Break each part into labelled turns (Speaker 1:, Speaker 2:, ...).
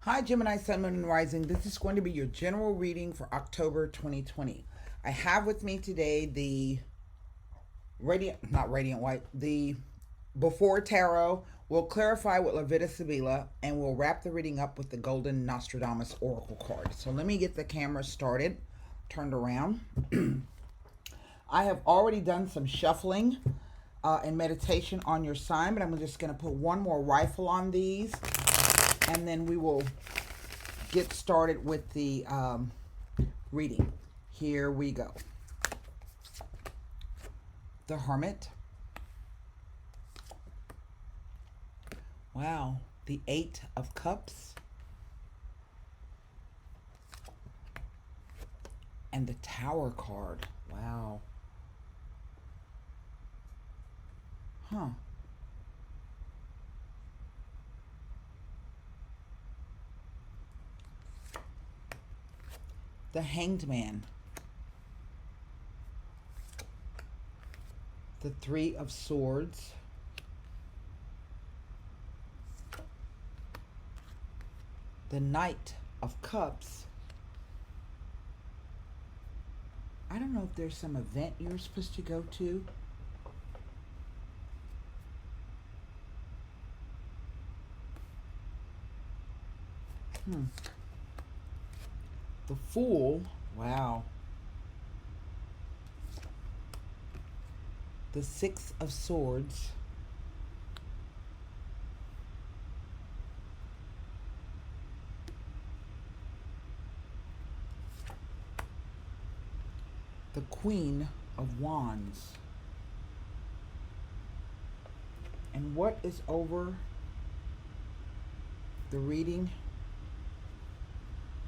Speaker 1: Hi, Gemini, Sun, Moon, and Rising. This is going to be your general reading for October 2020. I have with me today the not Radiant White, the Before Tarot. We'll clarify with Levita Sibila, and we'll wrap the reading up with the Golden Nostradamus Oracle card. So let me get the camera started, turned around. I have already done some shuffling and meditation on your sign, but I'm just going to put one more rifle on these, and then we will get started with the reading. Here we go. The Hermit. Wow. The Eight of Cups. And the Tower card. Wow. Huh. The Hanged Man. The Three of Swords. The Knight of Cups. I don't know if there's some event you're supposed to go to. The Fool. Wow. The Six of Swords. The Queen of Wands. And what is over the reading?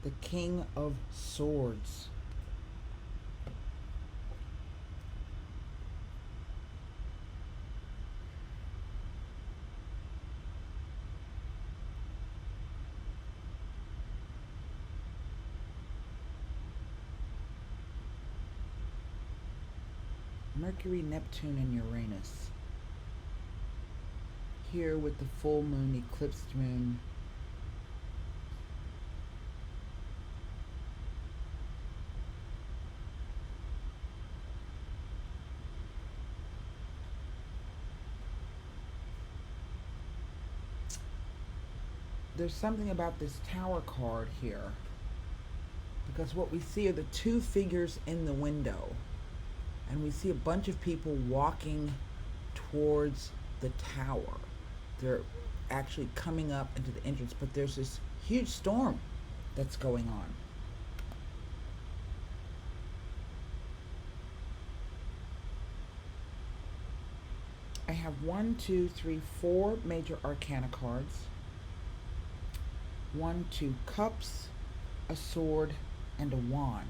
Speaker 1: The King of Swords. Mercury, Neptune, and Uranus. Here with the full moon, eclipsed moon. There's something about this Tower card here, because what we see are the two figures in the window, and we see a bunch of people walking towards the tower. They're actually coming up into the entrance, but there's this huge storm that's going on. I have 4 major arcana cards. 1, 2 cups, a sword, and a wand.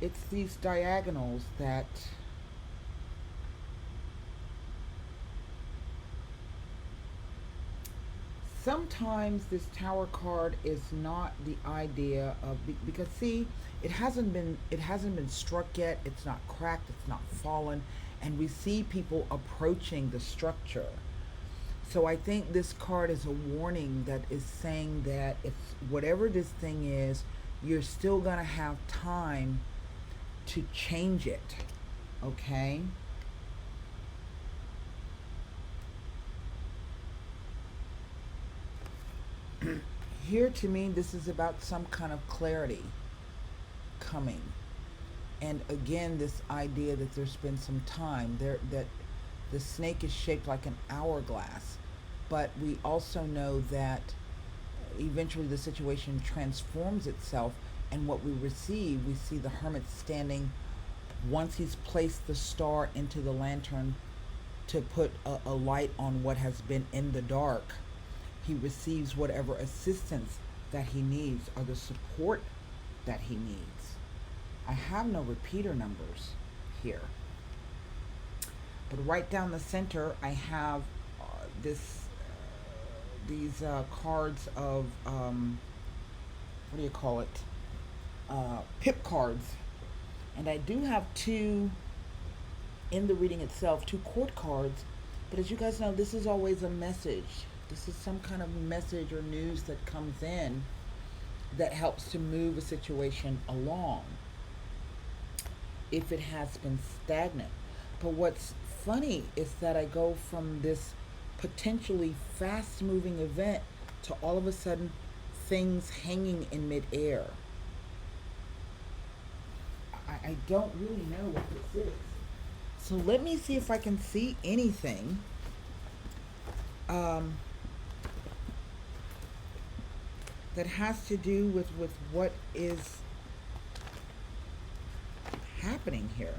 Speaker 1: It's these diagonals that sometimes this Tower card is not the idea of, because see, it hasn't been struck yet. It's not cracked, it's not fallen, and we see people approaching the structure. So I think this card is a warning that is saying that if whatever this thing is, you're still going to have time to change it. Okay? Here to me, this is about some kind of clarity coming. And again, this idea that there's been some time there, that the snake is shaped like an hourglass, but we also know that eventually the situation transforms itself, and what we see the Hermit standing once he's placed the star into the lantern to put a light on what has been in the dark. He receives whatever assistance that he needs, or the support that he needs. I have no repeater numbers here, but right down the center I have these cards of what do you call it? Pip cards, and I do have 2 in the reading itself, 2 court cards But as you guys know, this is always a message. This is some kind of message or news that comes in that helps to move a situation along if it has been stagnant. But what's funny is that I go from this potentially fast moving event to all of a sudden things hanging in midair. I don't really know what this is. So let me see if I can see anything um, that has to do with what is happening here.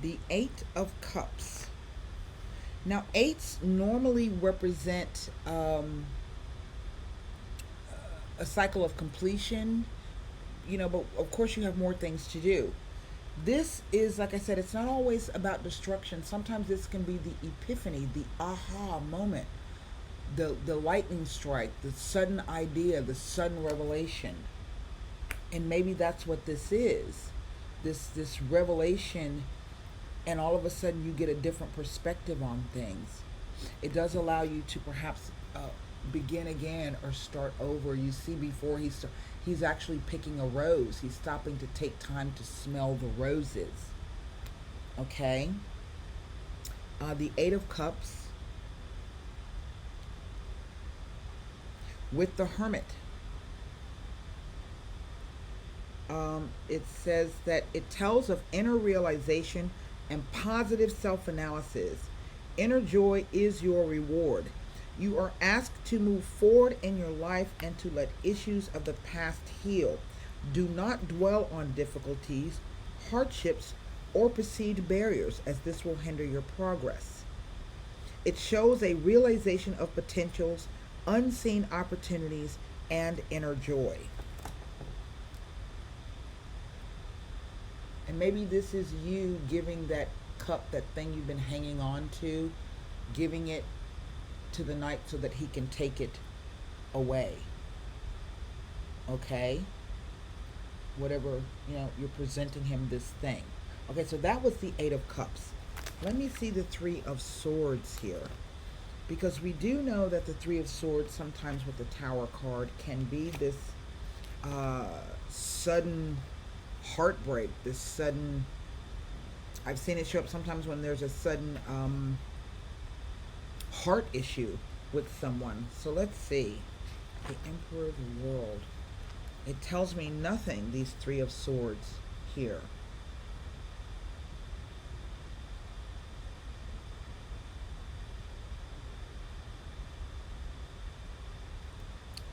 Speaker 1: The Eight of Cups. Now, eights normally represent a cycle of completion, but of course you have more things to do. This is, like I said, it's not always about destruction. Sometimes this can be the epiphany, the aha moment, the lightning strike, the sudden idea, the sudden revelation. And maybe that's what this is. This revelation, and all of a sudden you get a different perspective on things. It does allow you to perhaps begin again or start over. You see, before he's actually picking a rose. He's stopping to take time to smell the roses. Okay. The Eight of Cups with the Hermit. It says that it tells of inner realization and positive self-analysis. Inner joy is your reward. You are asked to move forward in your life and to let issues of the past heal. Do not dwell on difficulties, hardships, or perceived barriers, as this will hinder your progress. It shows a realization of potentials, unseen opportunities, and inner joy. And maybe this is you giving that cup, that thing you've been hanging on to, giving it to the knight so that he can take it away. Okay? Whatever, you're presenting him this thing. Okay, so that was the Eight of Cups. Let me see the Three of Swords here. Because we do know that the Three of Swords, sometimes with the Tower card, can be this sudden heartbreak, this sudden... I've seen it show up sometimes when there's a sudden heart issue with someone. So let's see. The Emperor of the World. It tells me nothing, these Three of Swords here.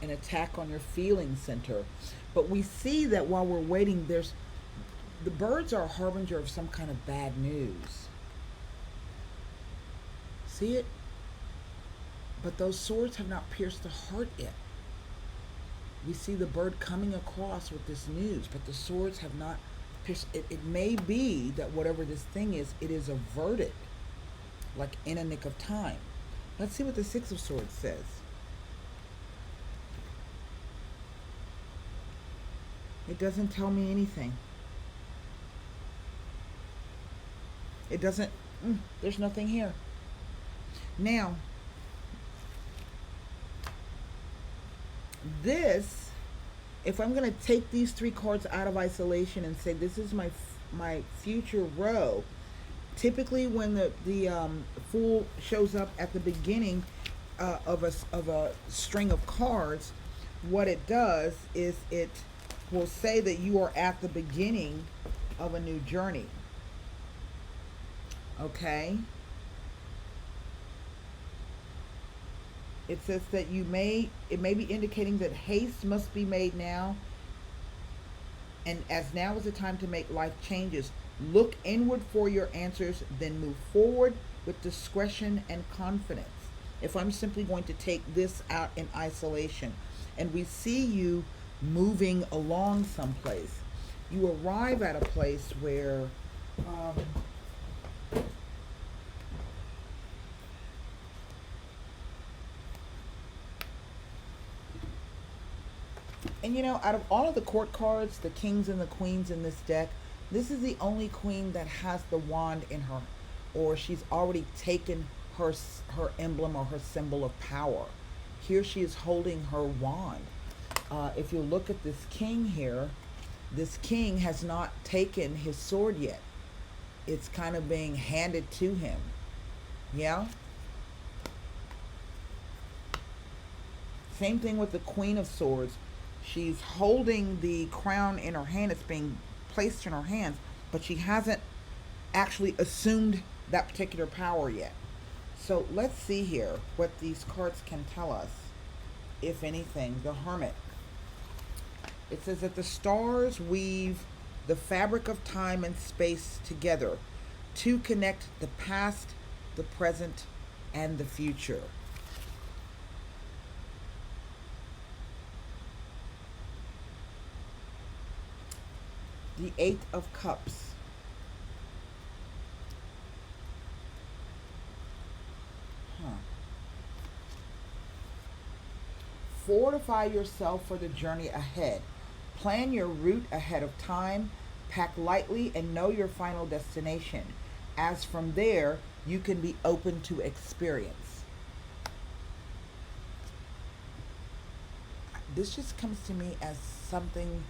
Speaker 1: An attack on your feeling center. But we see that while we're waiting, the birds are a harbinger of some kind of bad news. See it? But those swords have not pierced the heart yet. We see the bird coming across with this news, but the swords have not pierced. It may be that whatever this thing is, it is averted, like in a nick of time. Let's see what the Six of Swords says. It doesn't tell me anything. It doesn't, there's nothing here. Now, this, if I'm going to take these three cards out of isolation and say this is my future row, typically when the Fool shows up at the beginning of a string of cards, what it does is it will say that you are at the beginning of a new journey. Okay? It says that it may be indicating that haste must be made now, and as now is the time to make life changes. Look inward for your answers, then move forward with discretion and confidence. If I'm simply going to take this out in isolation, and we see you moving along someplace, you arrive at a place where and out of all of the court cards, the kings and the queens in this deck, this is the only queen that has the wand in her, or she's already taken her emblem or her symbol of power. Here she is holding her wand. If you look at this king here, this king has not taken his sword yet. It's kind of being handed to him. Yeah? Same thing with the Queen of Swords. She's holding the crown in her hand. It's being placed in her hands, but she hasn't actually assumed that particular power yet. So let's see here what these cards can tell us, if anything. The Hermit. It says that the stars weave the fabric of time and space together to connect the past, the present, and the future. The Eight of Cups. Fortify yourself for the journey ahead. Plan your route ahead of time. Pack lightly and know your final destination. As from there, you can be open to experience. This just comes to me as something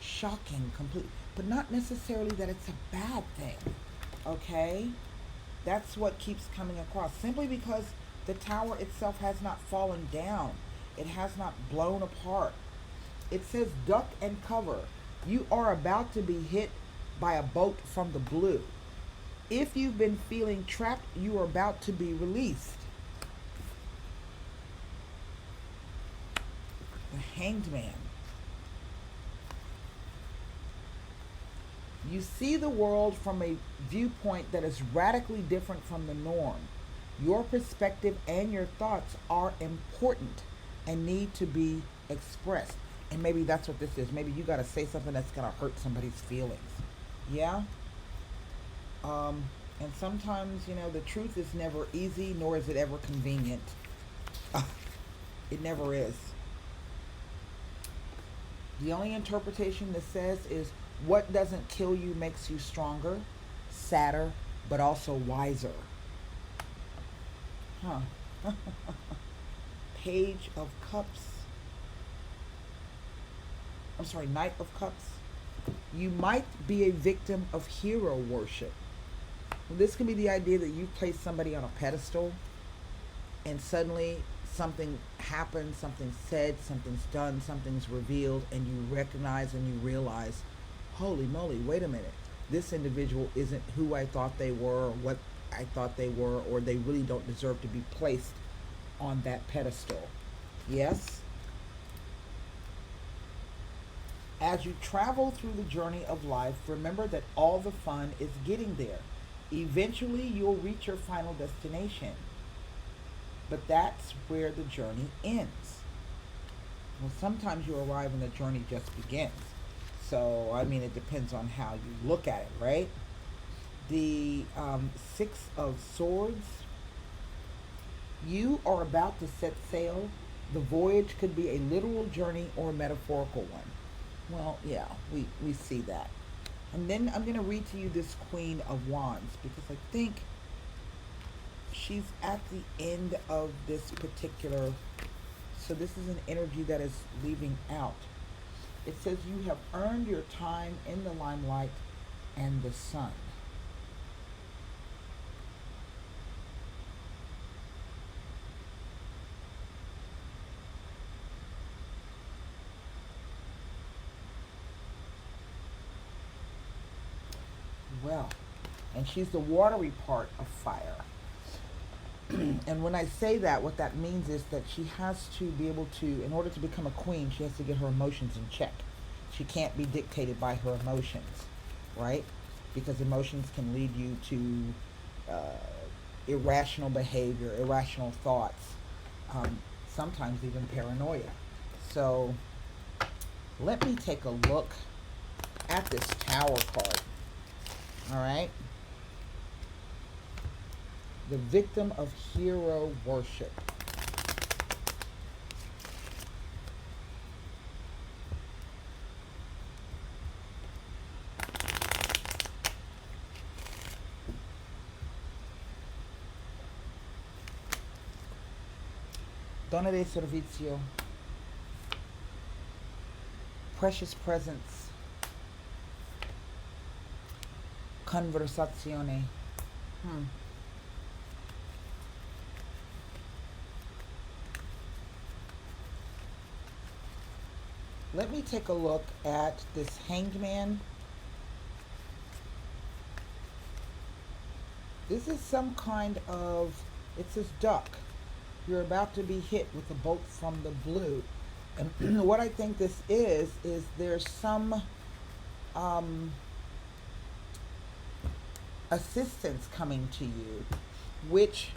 Speaker 1: shocking, complete, but not necessarily that it's a bad thing. Okay? That's what keeps coming across. Simply because the tower itself has not fallen down. It has not blown apart. It says duck and cover. You are about to be hit by a bolt from the blue. If you've been feeling trapped, you are about to be released. The Hanged Man. You see the world from a viewpoint that is radically different from the norm. Your perspective and your thoughts are important and need to be expressed. And maybe that's what this is. Maybe you got to say something that's going to hurt somebody's feelings. Yeah? And sometimes, the truth is never easy, nor is it ever convenient. It never is. The only interpretation this says is what doesn't kill you makes you stronger, sadder, but also wiser. Page of Cups. I'm sorry, Knight of Cups. You might be a victim of hero worship. This can be the idea that you place somebody on a pedestal and suddenly something happens, something's said, something's done, something's revealed, and you recognize and you realize, holy moly, wait a minute. This individual isn't who I thought they were or what I thought they were, or they really don't deserve to be placed on that pedestal. Yes? As you travel through the journey of life, remember that all the fun is getting there. Eventually, you'll reach your final destination. But that's where the journey ends. Well, sometimes you arrive and the journey just begins. So, it depends on how you look at it, right? The Six of Swords. You are about to set sail. The voyage could be a literal journey or a metaphorical one. Well, yeah, we see that. And then I'm going to read to you this Queen of Wands, because I think she's at the end of this particular, so this is an energy that is leaving out. It says you have earned your time in the limelight and the sun. Well, and she's the watery part of fire. And when I say that, what that means is that she has to be able to, in order to become a queen, she has to get her emotions in check. She can't be dictated by her emotions, right? Because emotions can lead you to irrational behavior, irrational thoughts, sometimes even paranoia. So let me take a look at this Tower card. All right. The victim of hero worship. Donna de servizio. Precious presence. Conversazione. Let me take a look at this Hanged Man. This is some kind of, it says duck. You're about to be hit with a bolt from the blue. And what I think this is there's some assistance coming to you, which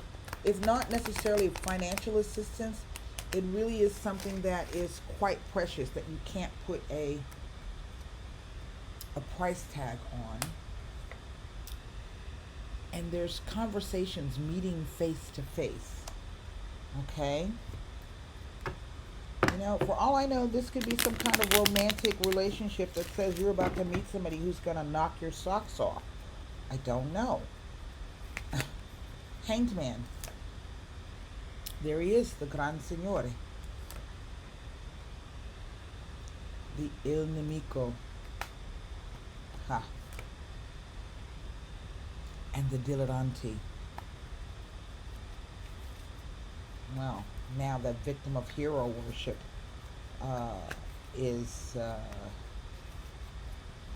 Speaker 1: is not necessarily financial assistance. It really is something that is quite precious that you can't put a price tag on. And there's conversations meeting face to face. Okay? You know, for all I know, this could be some kind of romantic relationship that says you're about to meet somebody who's going to knock your socks off. I don't know. Hanged Man. There he is, the Gran Signore. The Il Nemico. Ha. And the Dilettante. Well, now that victim of hero worship is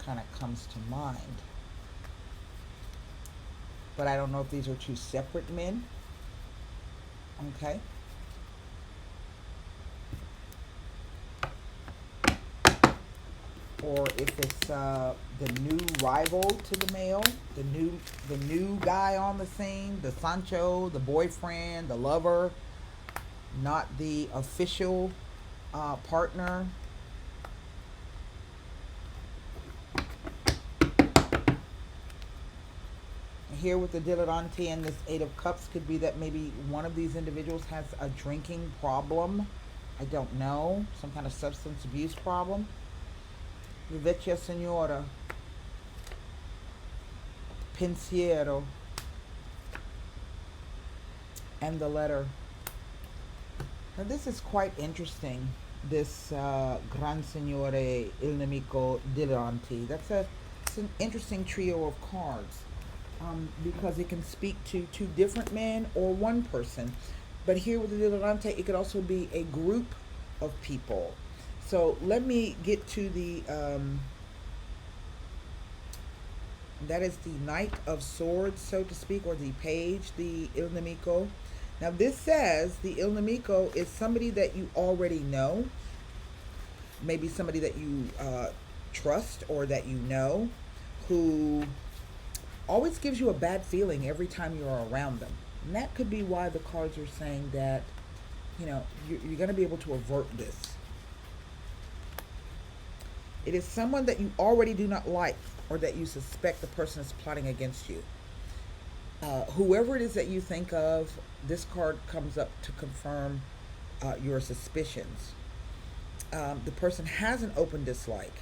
Speaker 1: kind of comes to mind. But I don't know if these are two separate men. Okay. Or if it's the new rival to the male, the new guy on the scene, the Sancho, the boyfriend, the lover, not the official partner. Here with the Dilettante and this Eight of Cups could be that maybe one of these individuals has a drinking problem. I don't know. Some kind of substance abuse problem. The Vecchia Signora. Pensiero. And the letter. Now this is quite interesting. This Gran Signore Il Nemico Dilettante. It's an interesting trio of cards. Because it can speak to two different men or one person. But here with the Dilettante, it could also be a group of people. So let me get to the, that is the Knight of Swords, so to speak, or the page, the Il Nemico. Now this says the Il Nemico is somebody that you already know. Maybe somebody that you trust or that you know, who always gives you a bad feeling every time you're around them. And that could be why the cards are saying that, you know, you're going to be able to avert this. It is someone that you already do not like or that you suspect the person is plotting against you. Whoever it is that you think of, this card comes up to confirm your suspicions. The person has an open dislike.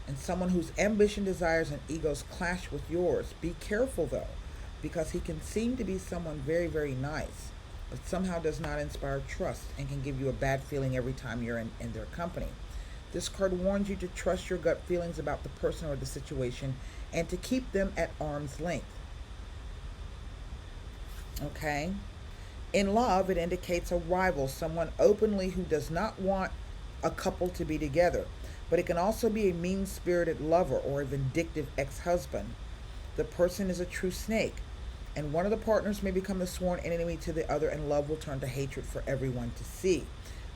Speaker 1: And someone whose ambition, desires, and egos clash with yours. Be careful, though, because he can seem to be someone very, very nice, but somehow does not inspire trust and can give you a bad feeling every time you're in their company. This card warns you to trust your gut feelings about the person or the situation and to keep them at arm's length. Okay? In love, it indicates a rival, someone openly who does not want a couple to be together. But it can also be a mean-spirited lover or a vindictive ex-husband. The person is a true snake, and one of the partners may become the sworn enemy to the other, and love will turn to hatred for everyone to see.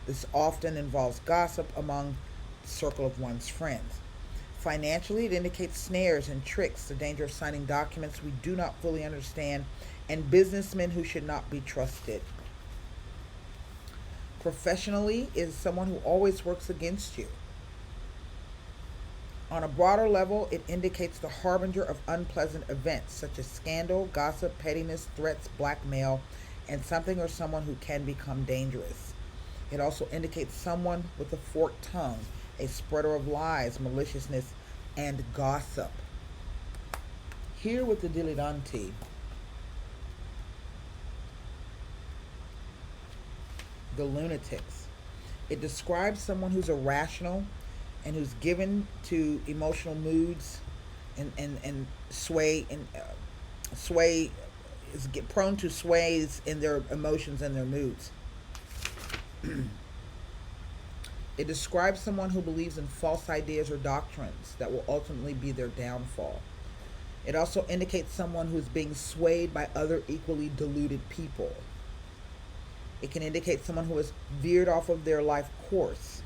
Speaker 1: This often involves gossip among the circle of one's friends. Financially, it indicates snares and tricks, the danger of signing documents we do not fully understand, and businessmen who should not be trusted. Professionally, it is someone who always works against you. On a broader level, it indicates the harbinger of unpleasant events, such as scandal, gossip, pettiness, threats, blackmail, and something or someone who can become dangerous. It also indicates someone with a forked tongue, a spreader of lies, maliciousness, and gossip. Here with the Dilettante, the lunatics. It describes someone who's irrational and who's given to emotional moods and sway is get prone to sways in their emotions and their moods. It describes someone who believes in false ideas or doctrines that will ultimately be their downfall. It also indicates someone who is being swayed by other equally deluded people. It can indicate someone who has veered off of their life course.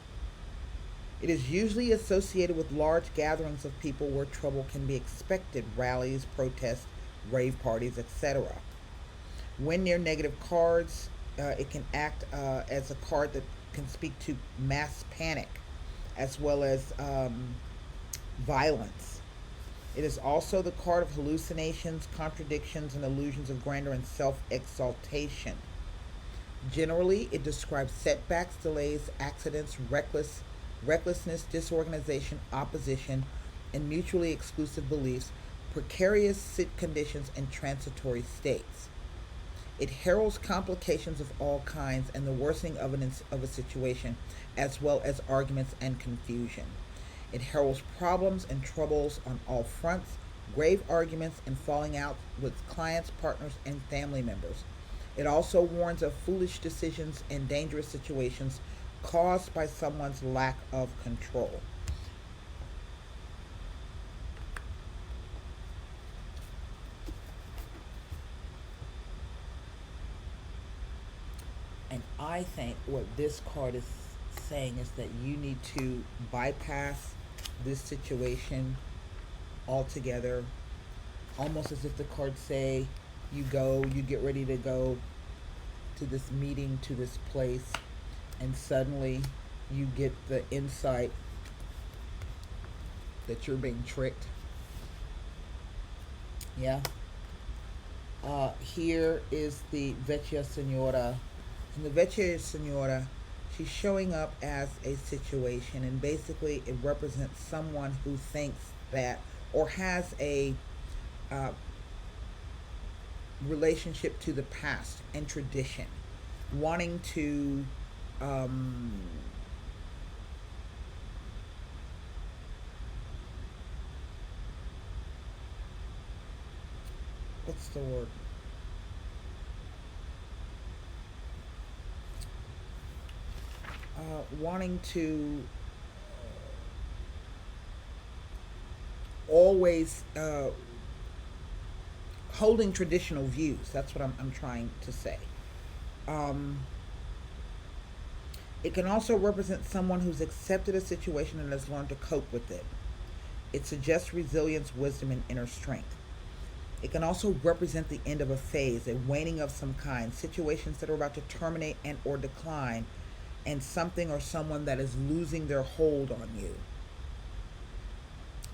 Speaker 1: It is usually associated with large gatherings of people where trouble can be expected, rallies, protests, rave parties, etc. When near negative cards, it can act as a card that can speak to mass panic as well as violence. It is also the card of hallucinations, contradictions, and illusions of grandeur and self exaltation. Generally, it describes setbacks, delays, accidents, recklessness, disorganization, opposition, and mutually exclusive beliefs, precarious conditions, and transitory states. It heralds complications of all kinds and the worsening of a situation, as well as arguments and confusion. It heralds problems and troubles on all fronts, grave arguments, and falling out with clients, partners, and family members. It also warns of foolish decisions and dangerous situations caused by someone's lack of control. And I think what this card is saying is that you need to bypass this situation altogether, almost as if the cards say you get ready to go to this meeting, to this place, and suddenly you get the insight that you're being tricked. Yeah. Here is the Vecchia Signora. And the Vecchia Signora, she's showing up as a situation, and basically it represents someone who thinks that or has a uh, relationship to the past and tradition, wanting to um, what's the word? Wanting to always holding traditional views. That's what I'm trying to say. Um, it can also represent someone who's accepted a situation and has learned to cope with it. It suggests resilience, wisdom, and inner strength. It can also represent the end of a phase, a waning of some kind, situations that are about to terminate and or decline, and something or someone that is losing their hold on you.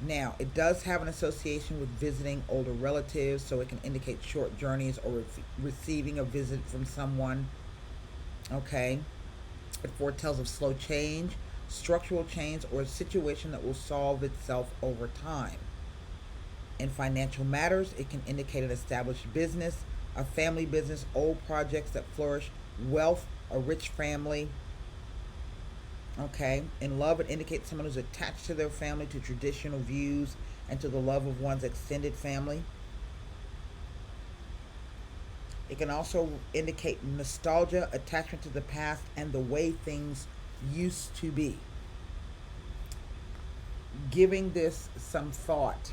Speaker 1: Now, it does have an association with visiting older relatives, so it can indicate short journeys or receiving a visit from someone. Okay? It foretells of slow change, structural change, or a situation that will solve itself over time. In financial matters, it can indicate an established business, a family business, old projects that flourish, wealth, a rich family. Okay. In love, it indicates someone who's attached to their family, to traditional views, and to the love of one's extended family. It can also indicate nostalgia, attachment to the past, and the way things used to be. Giving this some thought.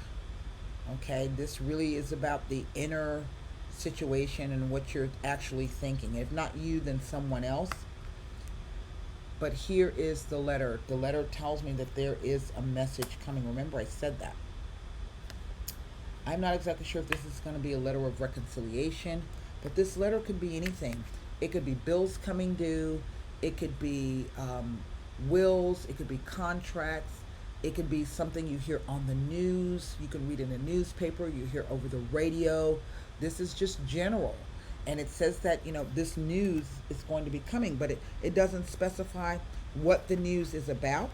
Speaker 1: Okay. This really is about the inner situation and what you're actually thinking. If not you, then someone else. But here is the letter. The letter tells me that there is a message coming. Remember, I said that. I'm not exactly sure if this is going to be a letter of reconciliation, but this letter could be anything. It could be bills coming due. It could be wills. It could be contracts. It could be something you hear on the news. You can read in a newspaper. You hear over the radio. This is just general. And it says that, this news is going to be coming, but it doesn't specify what the news is about.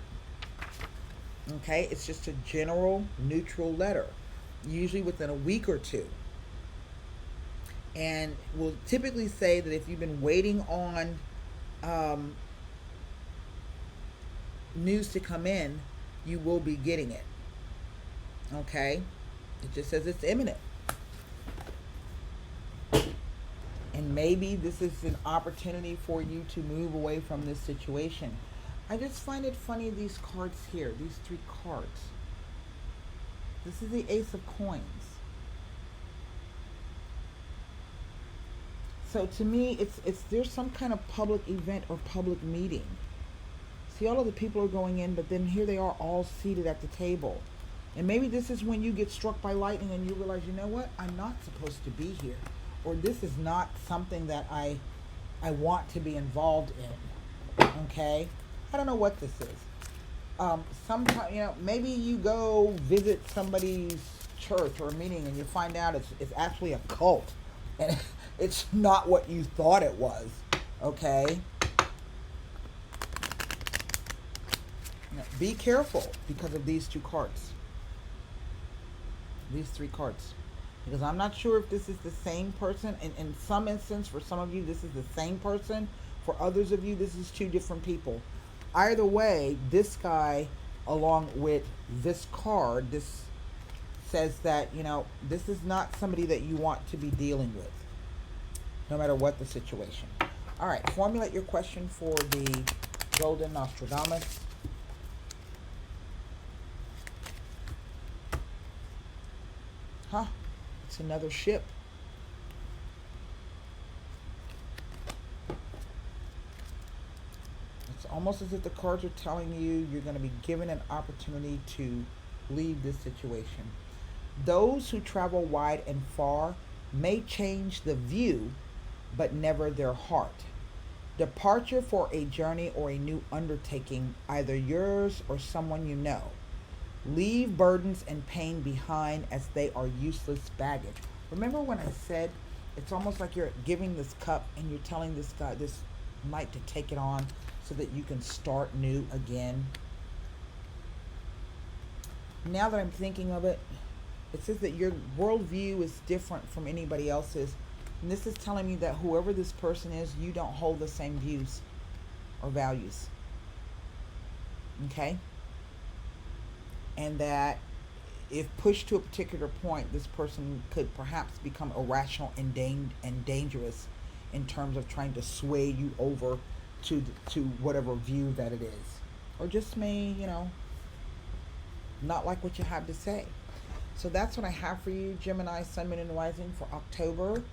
Speaker 1: Okay, it's just a general, neutral letter, usually within a week or two. And we'll typically say that if you've been waiting on um, news to come in, you will be getting it. Okay? It just says it's imminent. And maybe this is an opportunity for you to move away from this situation. I just find it funny, these cards here, these three cards. This is the Ace of Coins. So to me, it's there's some kind of public event or public meeting. See, all of the people are going in, but then here they are all seated at the table. And maybe this is when you get struck by lightning and you realize, you know what, I'm not supposed to be here. Or this is not something that I want to be involved in. Okay? I don't know what this is. Sometimes, maybe you go visit somebody's church or a meeting and you find out it's actually a cult. And it's not what you thought it was. Okay? Be careful because of these two cards. These three cards. Because I'm not sure if this is the same person. And in some instance, for some of you, this is the same person. For others of you, this is two different people. Either way, this guy, along with this card, this says that, this is not somebody that you want to be dealing with. No matter what the situation. All right, formulate your question for the Golden Nostradamus. Huh? It's another ship. It's almost as if the cards are telling you you're going to be given an opportunity to leave this situation. Those who travel wide and far may change the view, but never their heart. Departure for a journey or a new undertaking, either yours or someone you know. Leave burdens and pain behind as they are useless baggage. Remember when I said it's almost like you're giving this cup and you're telling this guy, this knight, to take it on so that you can start new again? Now that I'm thinking of it, it says that your worldview is different from anybody else's. And this is telling me that whoever this person is, you don't hold the same views or values. Okay? And that if pushed to a particular point, this person could perhaps become irrational and dangerous in terms of trying to sway you over to whatever view that it is. Or just may, not like what you have to say. So that's what I have for you, Gemini, Sun, Moon, and Rising for October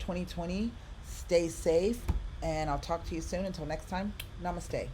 Speaker 1: 2020. Stay safe, and I'll talk to you soon. Until next time, namaste.